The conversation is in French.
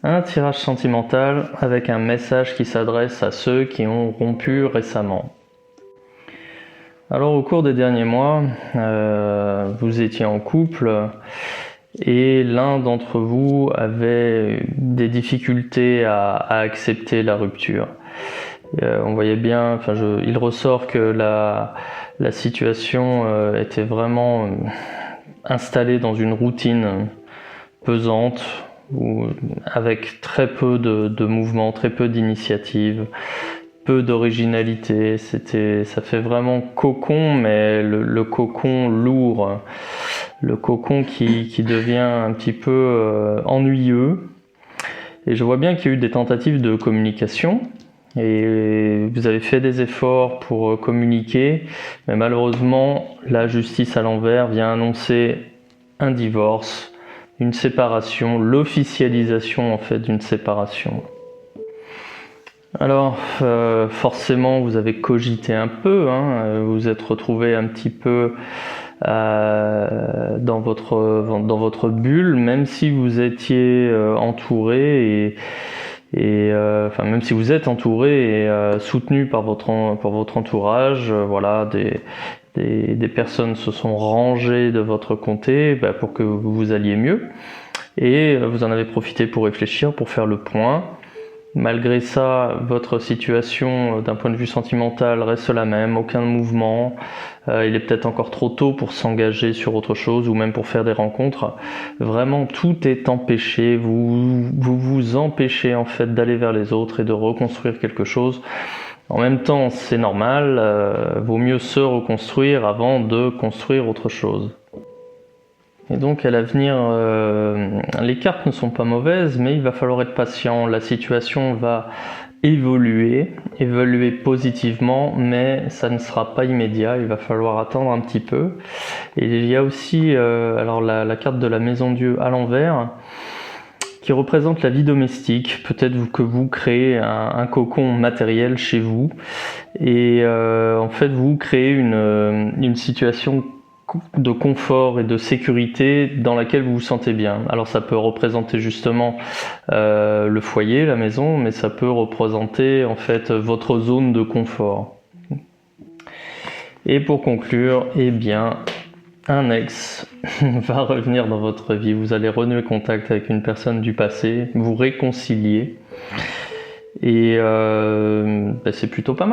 Un tirage sentimental avec un message qui s'adresse à ceux qui ont rompu récemment. Alors au cours des derniers mois, vous étiez en couple et l'un d'entre vous avait des difficultés à accepter la rupture. On voyait bien, il ressort que la situation était vraiment installée dans une routine pesante, avec très peu de mouvements, très peu d'initiatives, peu d'originalité. Ça fait vraiment cocon, mais le cocon lourd, le cocon qui devient un petit peu ennuyeux. Et je vois bien qu'il y a eu des tentatives de communication. Et vous avez fait des efforts pour communiquer, mais malheureusement, la justice à l'envers vient annoncer un divorce, une séparation, l'officialisation en fait d'une séparation. Alors forcément vous avez cogité un peu, vous vous êtes retrouvé un petit peu dans votre bulle, même si vous étiez entouré même si vous êtes entouré et soutenu par votre entourage, voilà, des personnes se sont rangées de votre côté pour que vous alliez mieux, et vous en avez profité pour réfléchir, pour faire le point. Malgré ça, votre situation d'un point de vue sentimental reste la même, aucun mouvement. Il est peut-être encore trop tôt pour s'engager sur autre chose ou même pour faire des rencontres. Vraiment, tout est empêché. Vous empêchez en fait d'aller vers les autres et de reconstruire quelque chose. En même temps, c'est normal. Vaut mieux se reconstruire avant de construire autre chose. Et donc à l'avenir, les cartes ne sont pas mauvaises, mais il va falloir être patient. La situation va évoluer positivement, mais ça ne sera pas immédiat. Il va falloir attendre un petit peu. Et il y a aussi alors la carte de la Maison Dieu à l'envers, qui représente la vie domestique. Peut-être que vous créez un cocon matériel chez vous, et en fait vous créez une situation de confort et de sécurité dans laquelle vous vous sentez bien. Alors ça peut représenter justement le foyer, la maison, mais ça peut représenter en fait votre zone de confort. Et pour conclure, eh bien, un ex va revenir dans votre vie. Vous allez renouer contact avec une personne du passé, vous réconcilier, et c'est plutôt pas mal.